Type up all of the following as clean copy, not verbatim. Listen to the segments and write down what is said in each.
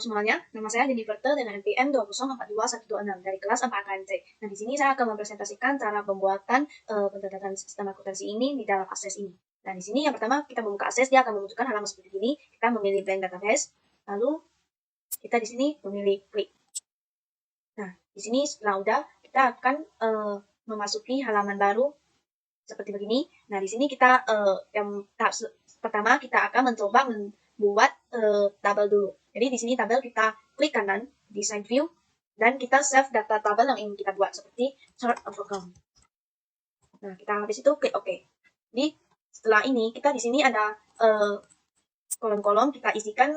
semuanya, nama saya Jennifer dengan NPM 2042126 dari kelas 4 AKMC. Nah, di sini saya akan mempresentasikan cara pembuatan pencatatan sistem akuntansi ini di dalam akses ini. Nah, di sini yang pertama kita membuka akses, dia akan menunjukkan halaman seperti ini. Kita memilih blank database, lalu kita di sini memilih klik. Nah, di sini setelah udah, kita akan memasuki halaman baru seperti begini. Nah, di sini kita yang tahap pertama kita akan mencoba membuat tabel dulu. Jadi di sini tabel kita klik kanan di side view dan kita save data tabel yang ingin kita buat seperti chart of account. Nah, kita habis itu klik OK. Jadi setelah ini kita di sini ada kolom-kolom kita isikan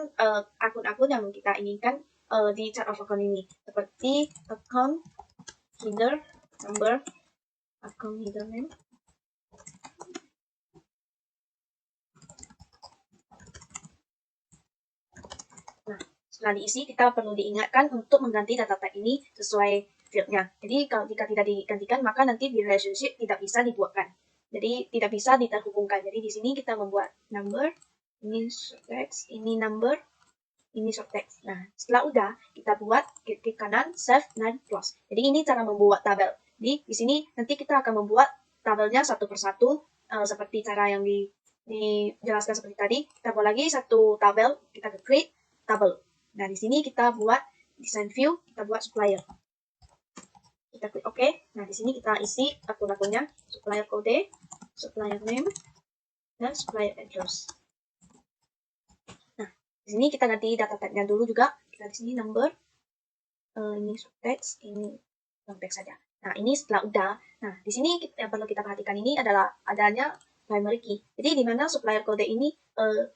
akun-akun yang kita inginkan di chart of account ini seperti account header number, account header name. Nah, setelah diisi, kita perlu diingatkan untuk mengganti data type ini sesuai fieldnya. Jadi, kalau jika tidak digantikan, maka nanti di relationship tidak bisa dibuatkan. Jadi, tidak bisa diterhubungkan. Jadi, di sini kita membuat number, ini short text, ini number, ini short text. Nah, setelah udah, kita buat klik kanan, save, dan close. Jadi, ini cara membuat tabel. Jadi, di sini nanti kita akan membuat tabelnya satu persatu, seperti cara yang dijelaskan seperti tadi. Kita buat lagi satu tabel, kita klik tabel. Nah, di sini kita buat design view, kita buat supplier. Kita klik OK. Nah, di sini kita isi akun-akunnya, supplier kode, supplier name, dan supplier address. Nah, di sini kita ganti data type-nya dulu juga. Kita di sini number, ini short text, ini long text saja. Nah, ini setelah udah. Nah, di sini yang perlu kita perhatikan ini adalah adanya primary key. Jadi di mana supplier kode ini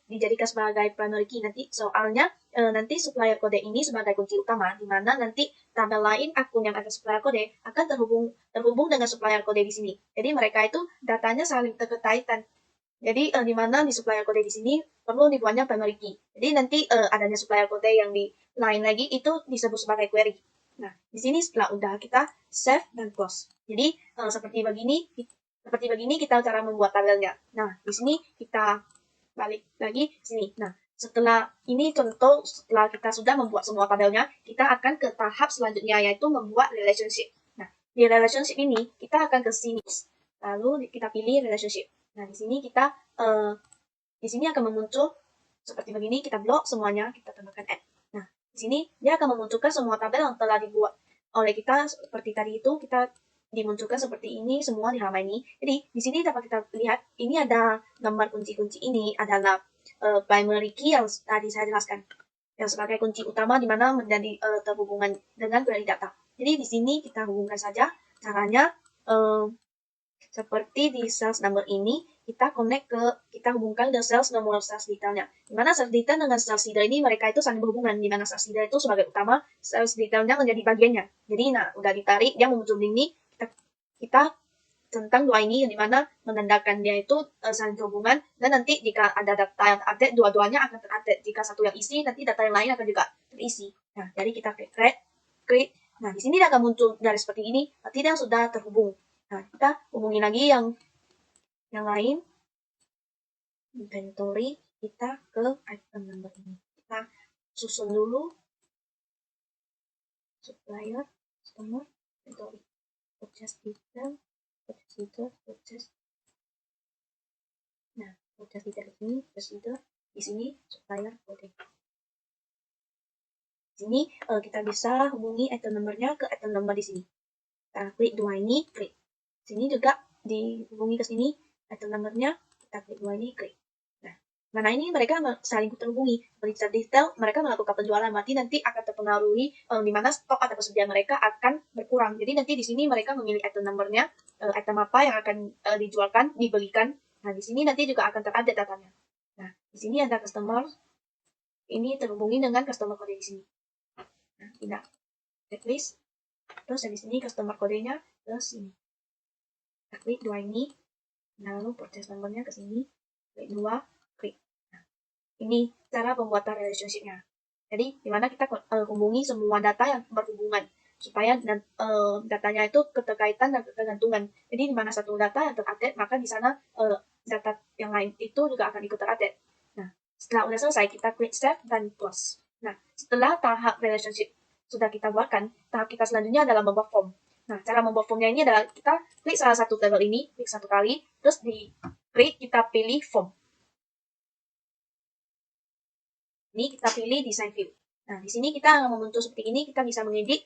dijadikan sebagai primary key nanti soalnya nanti supplier kode ini sebagai kunci utama di mana nanti tabel lain akun yang ada supplier kode akan terhubung dengan supplier kode di sini. Jadi mereka itu datanya saling terkaitan. Jadi di mana di supplier kode di sini perlu dibuatnya primary key. Jadi nanti adanya supplier kode yang di lain lagi itu disebut sebagai query. Nah, di sini setelah udah kita save dan close. Jadi seperti begini kita cara membuat tabelnya. Nah, di sini kita balik lagi sini. Nah, setelah ini contoh setelah kita sudah membuat semua tabelnya, kita akan ke tahap selanjutnya yaitu membuat relationship. Nah, di relationship ini kita akan ke sini. Lalu kita pilih relationship. Nah, di sini kita di sini akan memuncul seperti begini, kita blok semuanya, kita tambahkan add. Nah, di sini dia akan memunculkan semua tabel yang telah dibuat oleh kita seperti tadi itu kita dimunculkan seperti ini semua di halaman ini. Jadi di sini dapat kita lihat ini ada gambar kunci-kunci ini adalah primary key yang tadi saya jelaskan yang sebagai kunci utama di mana menjadi terhubungan dengan query data. Jadi di sini kita hubungkan saja caranya seperti di sales number ini kita hubungkan ke sales nomor sales detailnya. Di mana sales detail dengan sales leader ini mereka itu saling berhubungan di mana sales leader itu sebagai utama, sales detailnya menjadi bagiannya. Jadi nah udah ditarik dia muncul ini kita tentang dua ini yang dimana menandakan dia itu saling berhubungan dan nanti jika ada data yang update dua-duanya akan terupdate. Jika satu yang isi nanti data yang lain akan juga terisi. Nah jadi kita klik. Nah di sini dia akan muncul dari seperti ini. Berarti dia sudah terhubung. Nah kita hubungi lagi yang lain. Inventory kita ke item number ini. Kita susun dulu supplier, customer, inventory, purchase detail. Nah, purchase detail ini, di sini supplier kode. Di sini kita bisa hubungi item numbernya ke item number di sini. Kita klik dua ini, klik. Di sini juga dihubungi ke sini item numbernya, kita klik dua ini, klik. Nah, mana ini mereka saling terhubungi. Seperti detail, mereka melakukan penjualan, berarti nanti akan terpengaruhi di mana stok atau persediaan mereka akan berkurang. Jadi nanti di sini mereka memilih item numbernya, item apa yang akan dijualkan, dibelikan. Nah, di sini nanti juga akan terupdate datanya. Nah, di sini ada customer, ini terhubungi dengan customer kode di sini. Nah, tidak. Checklist. Terus di sini customer kodenya ke sini. Kita klik dua ini, lalu purchase numbernya ke sini, klik dua, klik. Nah, ini cara pembuatan relationship-nya. Jadi, di mana kita hubungi semua data yang berhubungan supaya datanya itu keterkaitan dan ketergantungan. Jadi di mana satu data yang terupdate, maka di sana data yang lain itu juga akan ikut terupdate. Nah, setelah udah selesai, kita klik save dan close. Nah, setelah tahap relationship sudah kita buatkan, tahap kita selanjutnya adalah membuat form. Nah, cara membuat formnya ini adalah kita klik salah satu tabel ini, klik satu kali, terus di klik kita pilih form. Ini kita pilih design view. Nah, di sini kita membentuk seperti ini, kita bisa mengedit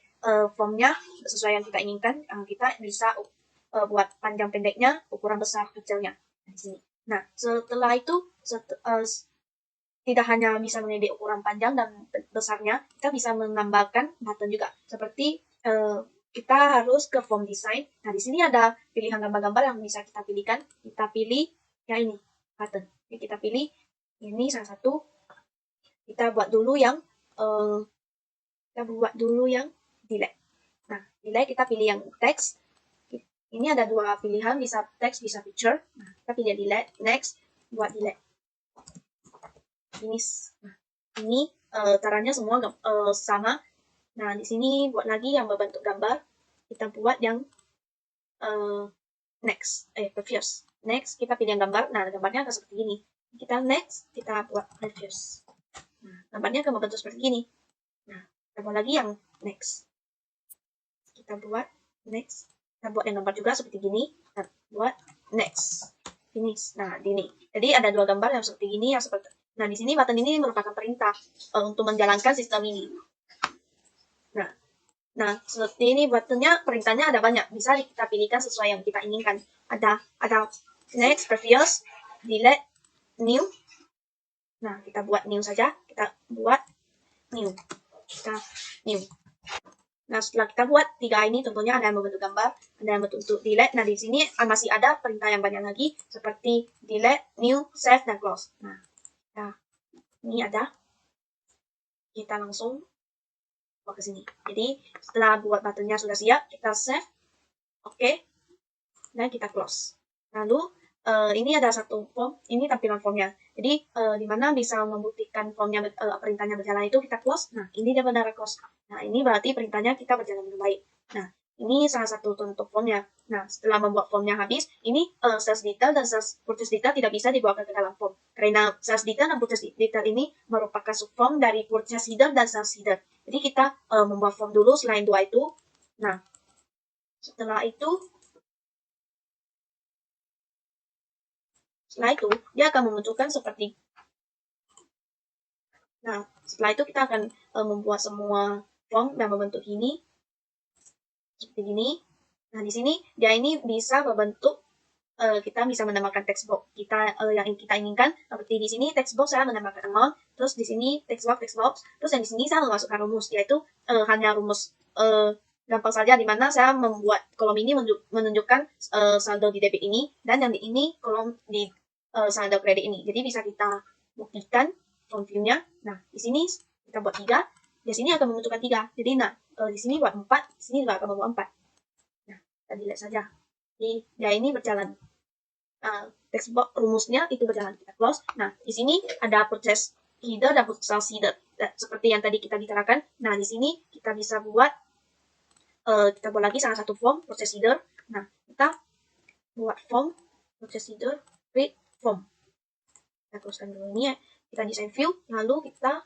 formnya sesuai yang kita inginkan. Kita bisa buat panjang pendeknya, ukuran besar kecilnya. Nah, di sini. Nah, setelah itu tidak hanya bisa mengedit ukuran panjang dan besarnya, kita bisa menambahkan button juga. Seperti kita harus ke form design. Nah, di sini ada pilihan gambar-gambar yang bisa kita pilihkan. Kita pilih yang ini, button. Jadi kita pilih ini salah satu. Kita buat dulu yang delete. Nah, delete kita pilih yang text. Ini ada dua pilihan, bisa text, bisa picture. Nah, kita pilih delete, next, buat delete. Finish. Nah, ini caranya semua sama. Nah, di sini buat lagi yang berbentuk gambar. Kita buat yang previous. Next, kita pilih yang gambar. Nah, gambarnya akan seperti ini. Kita next, kita buat previous. Nah, gambarnya akan berbentuk seperti ini. Nah, kita buat lagi yang next. Kita buat next. Kita buat yang gambar juga seperti gini. Kita buat next. Finish. Nah, ini. Jadi ada dua gambar yang seperti ini, yang seperti. Nah, di sini button ini merupakan perintah untuk menjalankan sistem ini. Nah, seperti ini buttonnya, perintahnya ada banyak. Bisa kita pilihkan sesuai yang kita inginkan. Ada next, previous, delete, new. Nah, kita buat new saja. Kita buat new. New. Nah, setelah kita buat tiga ini, tentunya ada yang berbentuk gambar, ada yang berbentuk delete. Nah, di sini masih ada perintah yang banyak lagi, seperti delete, new, save, dan close. Nah, ini ada. Kita langsung buat ke sini. Jadi, setelah buat buttonnya sudah siap, kita save, oke, dan kita close. Lalu, ini ada satu form, ini tampilan formnya. Jadi, di mana bisa membuktikan formnya, perintahnya berjalan itu kita close. Nah, ini dia benar close. Nah, ini berarti perintahnya kita berjalan dengan baik. Nah, ini salah satu contoh formnya. Nah, setelah membuat formnya habis, ini sales detail dan sales purchase detail tidak bisa dibawa ke dalam form. Karena sales detail dan purchase detail ini merupakan subform dari purchase header dan sales header. Jadi, kita membuat form dulu selain dua itu. Nah, setelah itu dia akan memunculkan seperti. Nah, setelah itu kita akan membuat semua form dan membentuk ini seperti ini. Nah, di sini dia ini bisa membentuk kita bisa menambahkan text box kita yang kita inginkan. Seperti di sini text box saya menambahkan amount, terus di sini text box, terus yang di sini saya memasukkan rumus, yaitu hanya rumus gampang saja, di mana saya membuat kolom ini menunjukkan saldo di debit ini, dan yang di ini kolom di saldo kredit ini. Jadi bisa kita buktikan form view-nya. Nah, di sini kita buat 3, di sini akan menunjukkan 3. Jadi, di sini buat 4, di sini juga akan membuat 4. Nah, kita lihat saja. Jadi, dia ini berjalan. Text box rumusnya itu berjalan, kita close. Nah, di sini ada purchase header dan sales header. Seperti yang tadi kita bicarakan. Nah, di sini kita bisa buat lagi salah satu form purchase header. Nah, kita buat form purchase header, create form. Kita closekan dulu ini ya. Kita design view, lalu kita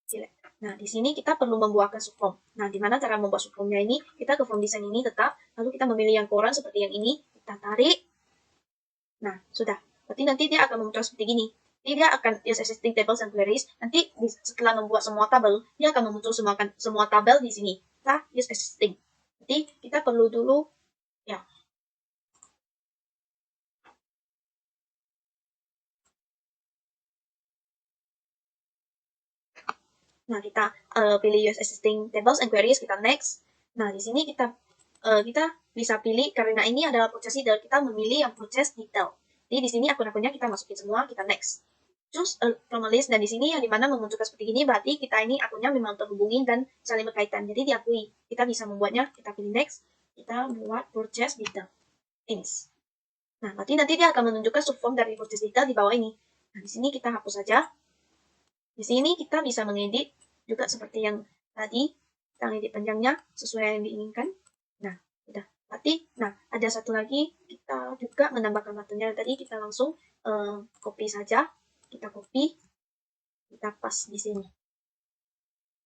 select. Nah, di sini kita perlu membuatkan subform. Nah, di mana cara membuat subformnya ini? Kita ke form design ini tetap, lalu kita memilih yang koran seperti yang ini, kita tarik. Nah, sudah. Berarti nanti dia akan muncul seperti gini. Jadi dia akan use existing tables and queries. Nanti setelah membuat semua tabel, dia akan memuncul semua tabel di sini. Kita use existing. Jadi kita perlu dulu ya. Nah, kita pilih use existing tables and queries, kita next. Nah, di sini kita bisa pilih, karena ini adalah purchase header, kita memilih yang purchase detail. Jadi di sini akun-akunnya kita masukin semua, kita next. Choose from a list, dan di sini yang dimana memunculkan seperti ini, berarti kita ini akunnya memang terhubungi dan saling berkaitan. Jadi diakui, kita bisa membuatnya, kita pilih next, kita buat purchase detail. Finish. Nah, berarti nanti dia akan menunjukkan subform dari purchase detail di bawah ini. Nah, di sini kita hapus saja. Di sini kita bisa mengedit juga seperti yang tadi, kita edit panjangnya sesuai yang diinginkan. Nah, udah. Berarti, ada satu lagi, kita juga menambahkan buttonnya tadi, kita langsung copy saja. Kita copy, kita pas di sini.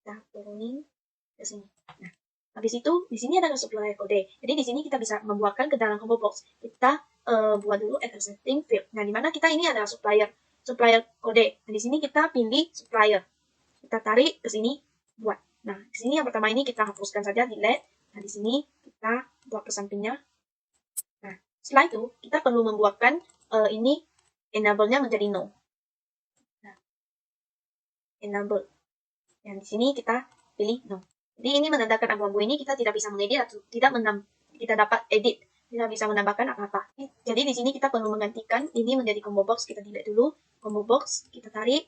kita turunin ke sini. Nah, habis itu di sini ada supplier kode. Jadi di sini kita bisa membuatkan ke dalam combo box. Kita buat dulu add setting field. Nah, di mana kita ini ada supplier kode. Nah, di sini kita pilih supplier. Kita tarik ke sini buat. Nah, di sini yang pertama ini kita hapuskan saja delete. Nah, di sini kita buat ke sampingnya. Nah, setelah itu kita perlu membuatkan ini enable-nya menjadi no. Nah, enable. Yang di sini kita pilih no. Jadi ini menandakan abu-abu ini kita tidak bisa mengedit atau kita dapat edit, tidak bisa menambahkan apa-apa. Jadi di sini kita perlu menggantikan ini menjadi combo box. Kita delete dulu combo box, kita tarik.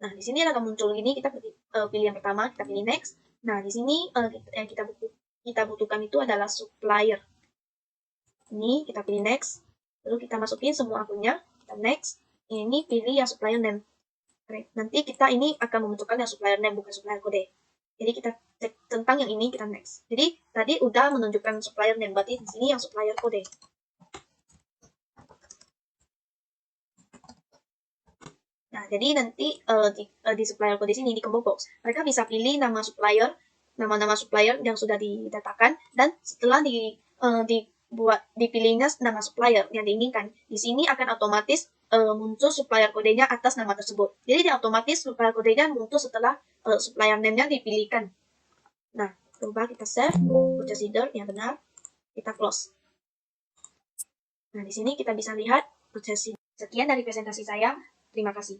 Nah, di sini akan muncul ini, kita pilih yang pertama, kita pilih next. Nah, di sini yang kita butuhkan itu adalah supplier. Ini kita pilih next, lalu kita masukin semua akunnya, kita next. Ini pilih yang supplier name. Nanti kita ini akan memunculkan yang supplier name, bukan supplier kode. Jadi kita cek tentang yang ini, kita next. Jadi tadi udah menunjukkan supplier name, berarti di sini yang supplier kode. Nah, jadi nanti di supplier kode sini, di combo box, mereka bisa pilih nama-nama supplier yang sudah didatakan, dan setelah dipilihnya nama supplier yang diinginkan, di sini akan otomatis muncul supplier kodenya atas nama tersebut. Jadi otomatis supplier kodenya muncul setelah supplier name-nya dipilihkan. Nah, coba kita save procedure yang benar, kita close. Nah, di sini kita bisa lihat procedure. Sekian dari presentasi saya. Terima kasih.